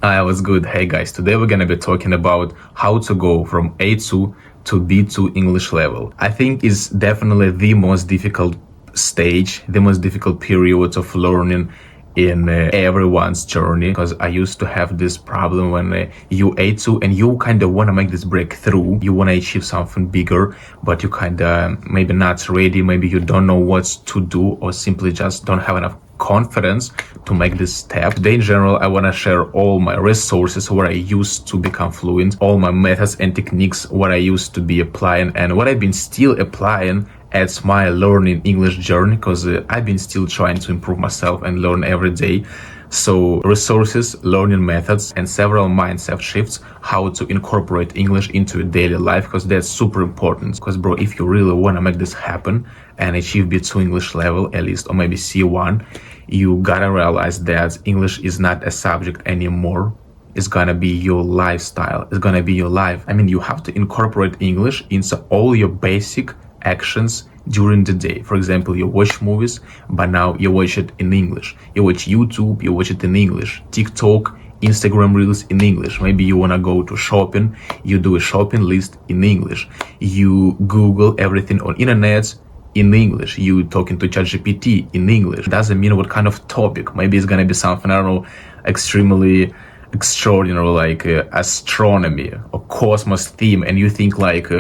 I was good. Hey guys, today we're gonna be talking about how to go from A2 to B2 English level. I think it's definitely the most difficult stage, the most difficult period of learning in everyone's journey, because I used to have this problem when you A2 and you kind of want to make this breakthrough, you want to achieve something bigger, but you kind of maybe not ready, maybe you don't know what to do, or simply just don't have enough confidence to make this step. Today in general, I want to share all my resources where I used to become fluent, all my methods and techniques what I used to be applying and what I've been still applying as my learning English journey, because I've been still trying to improve myself and learn every day. So resources, learning methods, and several mindset shifts, how to incorporate English into your daily life, because that's super important. Because bro, if you really want to make this happen and achieve B2 English level at least, or maybe C1, you gotta realize that English is not a subject anymore. It's gonna be your lifestyle. It's gonna be your life. I mean, you have to incorporate English into all your basic actions during the day. For example, you watch movies, but now you watch it in English. You watch YouTube, you watch it in English. TikTok, Instagram Reels in English. Maybe you want to go to shopping, you do a shopping list in English. You Google everything on internet in English. You talking to ChatGPT in English. Doesn't mean what kind of topic. Maybe it's going to be something, I don't know, extremely extraordinary, like astronomy or cosmos theme, and you think like,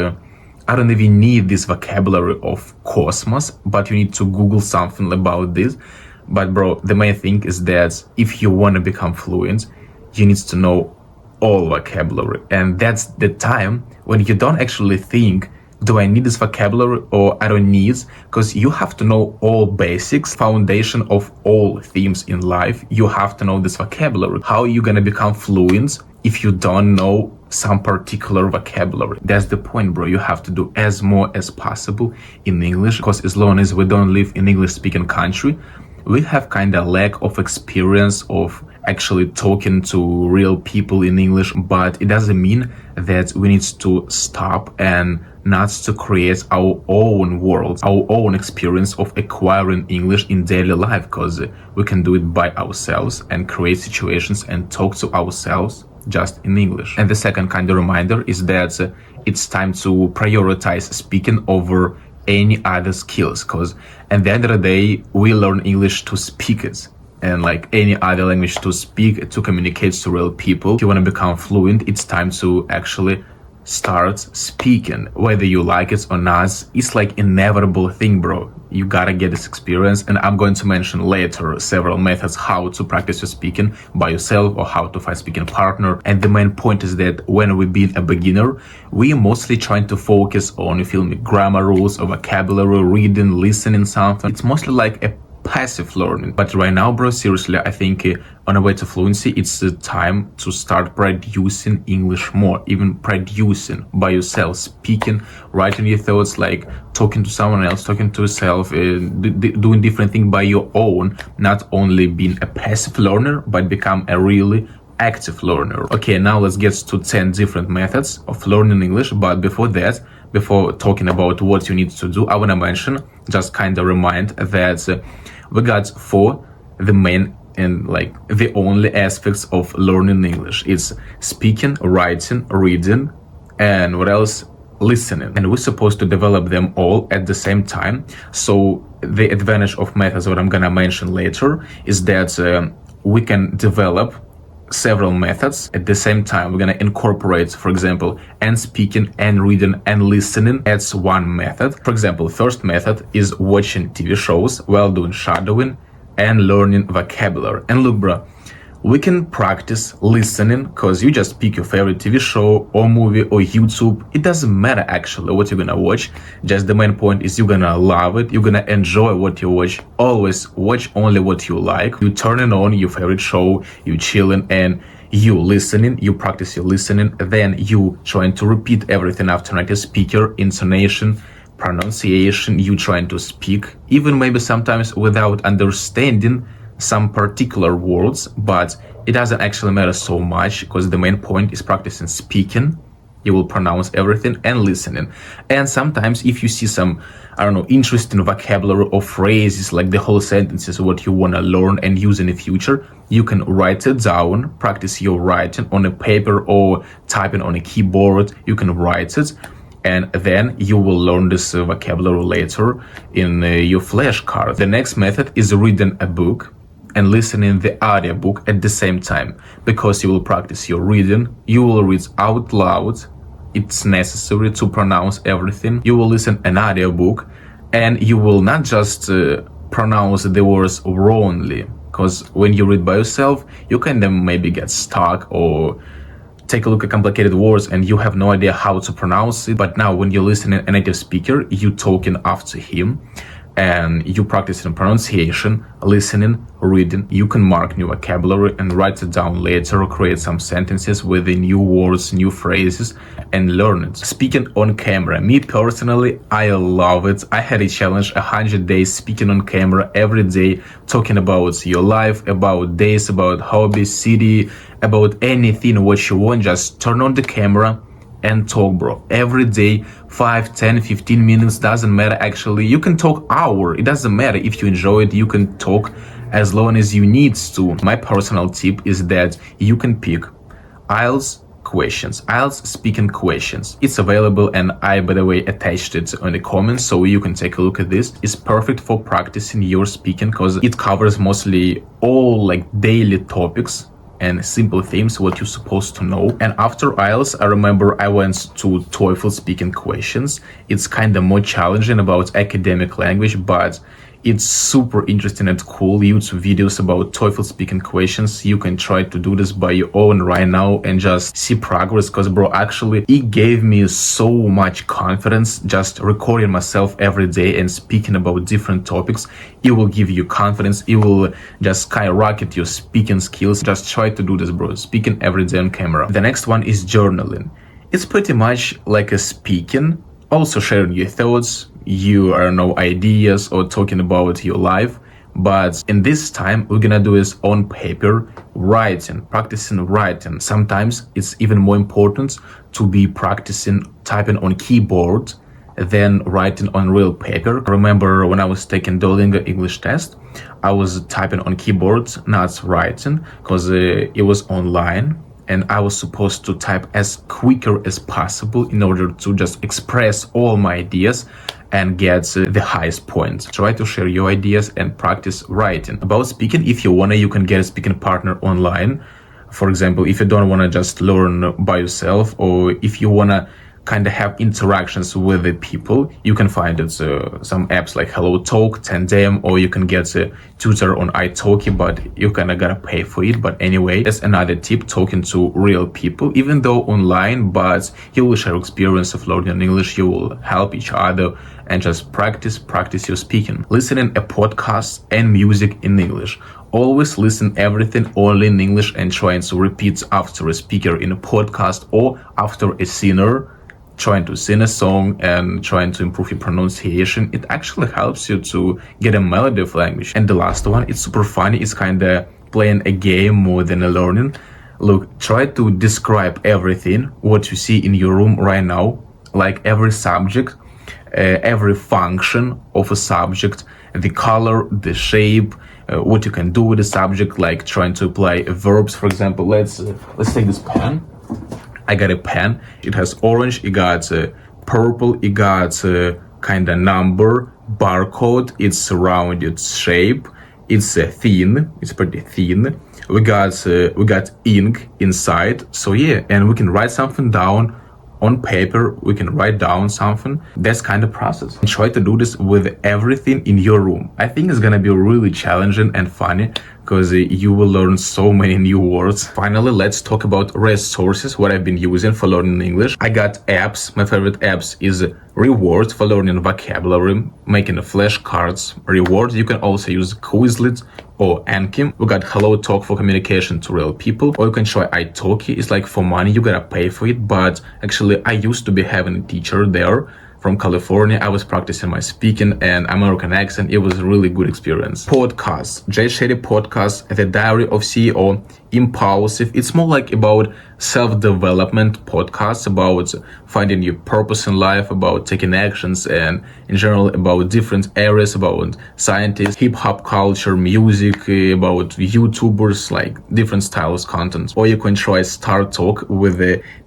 I don't even need this vocabulary of cosmos, but you need to Google something about this. But bro, the main thing is that if you want to become fluent, you need to know all vocabulary. And that's the time when you don't actually think, do I need this vocabulary or I don't need, because you have to know all basics, foundation of all themes in life. You have to know this vocabulary. How are you going to become fluent if you don't know some particular vocabulary? That's the point, bro. You have to do as more as possible in English, because as long as we don't live in English speaking country, we have kind of lack of experience of actually talking to real people in English. But it doesn't mean that we need to stop and not to create our own world, our own experience of acquiring English in daily life, because we can do it by ourselves and create situations and talk to ourselves just in English. And the second kind of reminder is that it's time to prioritize speaking over any other skills, because at the end of the day, we learn English to speak it, and like any other language, to speak, to communicate to real people. If you want to become fluent, it's time to actually start speaking, whether you like it or not. It's like inevitable thing, bro. You gotta get this experience, and I'm going to mention later several methods how to practice your speaking by yourself or how to find speaking partner. And the main point is that when we be a beginner, we are mostly trying to focus on, you feel me, grammar rules or vocabulary, reading, listening something. It's mostly like a passive learning. But right now, bro, seriously, I think on a way to fluency, it's the time to start producing English more, even producing by yourself, speaking, writing your thoughts, like talking to someone else, talking to yourself, doing different things by your own, not only being a passive learner, but become a really active learner. Okay, now let's get to 10 different methods of learning English. But before that, before talking about what you need to do, I want to mention, just kind of remind that we got 4 the main and like the only aspects of learning English. It's speaking, writing, reading, and what else? Listening. And we're supposed to develop them all at the same time. So the advantage of methods, what I'm gonna mention later, is that we can develop several methods at the same time. We're gonna incorporate, for example, and speaking and reading and listening as one method. For example, first method is watching TV shows while doing shadowing and learning vocabulary. And look, bro, we can practice listening, because you just pick your favorite TV show or movie or YouTube. It doesn't matter actually what you're gonna watch. Just the main point is you're gonna love it. You're gonna enjoy what you watch. Always watch only what you like. You turning on your favorite show, you chilling and you listening, you practice your listening. Then you trying to repeat everything after native speaker, intonation, pronunciation. You trying to speak, even maybe sometimes without understanding some particular words, but it doesn't actually matter so much, because the main point is practicing speaking. You will pronounce everything and listening. And sometimes if you see some, I don't know, interesting vocabulary or phrases, like the whole sentences, what you want to learn and use in the future, you can write it down, practice your writing on a paper or typing on a keyboard. You can write it, and then you will learn this vocabulary later in your flashcard. The next method is reading a book and listening the audiobook at the same time, because you will practice your reading. You will read out loud. It's necessary to pronounce everything. You will listen an audiobook, and you will not just pronounce the words wrongly, because when you read by yourself, you can then maybe get stuck or take a look at complicated words and you have no idea how to pronounce it. But now when you're listening a native speaker, you talking after him and you practicing pronunciation, listening, reading, you can mark new vocabulary and write it down later, or create some sentences with the new words, new phrases, and learn it. Speaking on camera, me personally, I love it. I had a challenge, 100 days speaking on camera every day, talking about your life, about days, about hobbies, city, about anything what you want. Just turn on the camera and talk, bro. Every day, 5, 10, 15 minutes, doesn't matter actually. You can talk hour, it doesn't matter. If you enjoy it, you can talk as long as you need to. My personal tip is that you can pick IELTS questions, IELTS speaking questions. It's available, and I, by the way, attached it on the comments, so you can take a look at this. It's perfect for practicing your speaking because it covers mostly all like daily topics and simple themes what you're supposed to know. And after IELTS, I remember I went to TOEFL speaking questions. It's kind of more challenging about academic language, but it's super interesting and cool. YouTube videos about TOEFL speaking questions. You can try to do this by your own right now and just see progress, because bro, actually it gave me so much confidence just recording myself every day and speaking about different topics. It will give you confidence. It will just skyrocket your speaking skills. Just try to do this, bro, speaking every day on camera. The next one is journaling. It's pretty much like a speaking, also sharing your thoughts, you ideas, or talking about your life. But in this time, we're gonna do this on paper, writing, practicing writing. Sometimes it's even more important to be practicing typing on keyboard than writing on real paper. I remember when I was taking Duolingo English test, I was typing on keyboard, not writing, because it was online. And I was supposed to type as quicker as possible in order to just express all my ideas and get the highest point. Try to share your ideas and practice writing. About speaking, if you wanna, you can get a speaking partner online. For example, if you don't wanna just learn by yourself, or if you wanna kind of have interactions with the people, you can find it some apps like Hello Talk, Tandem, or you can get a tutor on italki, but you kind of gotta pay for it. But anyway, that's another tip, talking to real people, even though online, but you will share experience of learning English. You will help each other and just practice your speaking. Listening a podcast and music in English. Always listen everything only in English and trying to repeat after a speaker in a podcast, or after a singer trying to sing a song and trying to improve your pronunciation. It actually helps you to get a melody of language. And the last one, it's super funny. It's kind of playing a game more than a learning. Look, try to describe everything what you see in your room right now, like every subject, every function of a subject, the color, the shape, what you can do with the subject, like trying to apply verbs. For example, let's take this pen. I got a pen. It has orange, it got purple, it got kind of number, barcode, it's rounded shape, it's thin, it's pretty thin. We got ink inside. So yeah, and we can write something down on paper. We can write down something. That's kind of process. And try to do this with everything in your room. I think it's gonna be really challenging and funny, because you will learn so many new words. Finally, let's talk about resources, what I've been using for learning English. I got apps. My favorite apps is Reward for learning vocabulary, making flashcards. Reward, you can also use Quizlet or Anki. We got Hello Talk for communication to real people, or you can try italki. It's like for money, you gotta pay for it, but actually I used to be having a teacher there, from California. I was practicing my speaking and American accent. It was a really good experience. Podcast, Jay Shetty podcast, The Diary of CEO, Impulsive. It's more like about self-development podcasts, about finding your purpose in life, about taking actions, and in general about different areas, about scientists, hip-hop culture, music, about YouTubers, like different styles content. Or you can try Star Talk with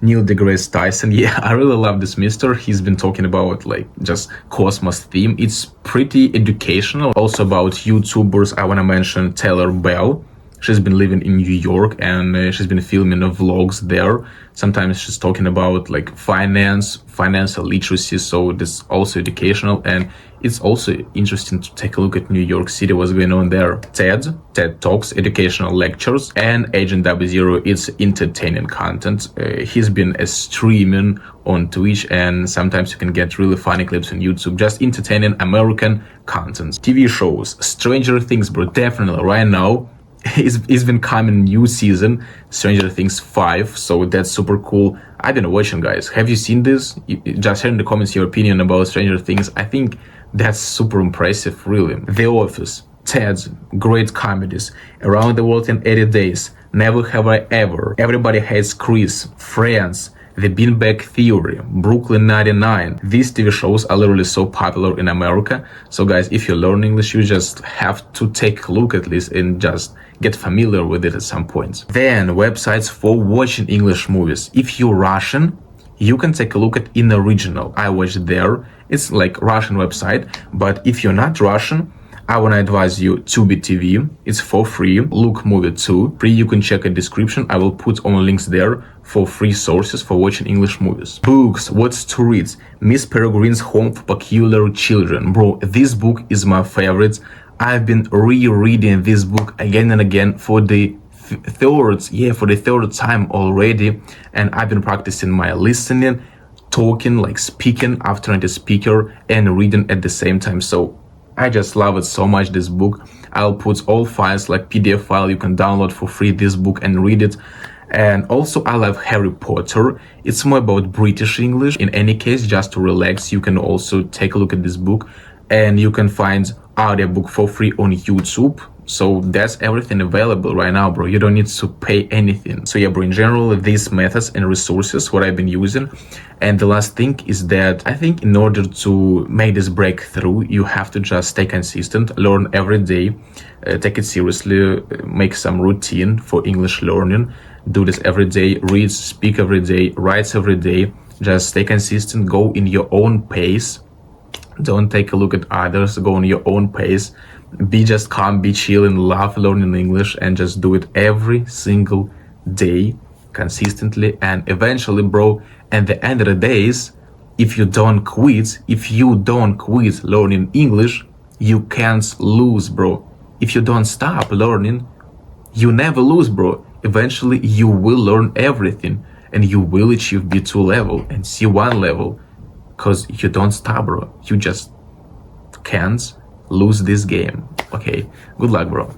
Neil deGrasse Tyson. Yeah, I really love this mister. He's been talking about like just cosmos theme. It's pretty educational. Also about YouTubers, I want to mention Taylor Bell. She's been living in New York and she's been filming vlogs there. Sometimes she's talking about like financial literacy. So this also educational, and it's also interesting to take a look at New York City, what's going on there. TED Talks, educational lectures, and Agent W0, it's entertaining content. He's been streaming on Twitch, and sometimes you can get really funny clips on YouTube, just entertaining American content. TV shows, Stranger Things, bro, definitely right now. It's been coming new season, Stranger Things 5, so that's super cool. I've been watching, guys. Have you seen this? Just share in the comments your opinion about Stranger Things. I think that's super impressive, really. The Office, Ted's, great comedies, Around the World in 80 Days, Never Have I Ever, Everybody Hates Chris, Friends, The Beanbag Theory, Brooklyn 99. These TV shows are literally so popular in America. So guys, if you learn English, you just have to take a look at least and just get familiar with it at some point. Then websites for watching English movies. If you're Russian, you can take a look at In Original. I watched there. It's like Russian website, but if you're not Russian, I want to advise you Tubi TV. It's for free. Look Movie 2. Free, you can check a description. I will put all links there for free sources for watching English movies. Books, what's to read? Miss Peregrine's Home for Peculiar Children. Bro, this book is my favorite. I've been rereading this book again and again for the third time already. And I've been practicing my listening, talking, like speaking after native speaker, and reading at the same time. So I just love it so much, this book. I'll put all files, like PDF file, you can download for free this book and read it. And also I love Harry Potter. It's more about British English. In any case, just to relax, you can also take a look at this book, and you can find audiobook for free on YouTube. So that's everything available right now, bro. You don't need to pay anything. So yeah, bro, in general, these methods and resources, what I've been using. And the last thing is that I think in order to make this breakthrough, you have to just stay consistent, learn every day, take it seriously, make some routine for English learning, do this every day, read, speak every day, write every day, just stay consistent, go in your own pace. Don't take a look at others, go on your own pace. Be just calm, be chill, and love learning English, and just do it every single day consistently. And eventually, bro, at the end of the days, if you don't quit learning English, you can't lose, bro. If you don't stop learning, you never lose, bro. Eventually, you will learn everything, and you will achieve B2 level and C1 level, because you don't stop, bro. You just can't lose this game. Okay, good luck, bro.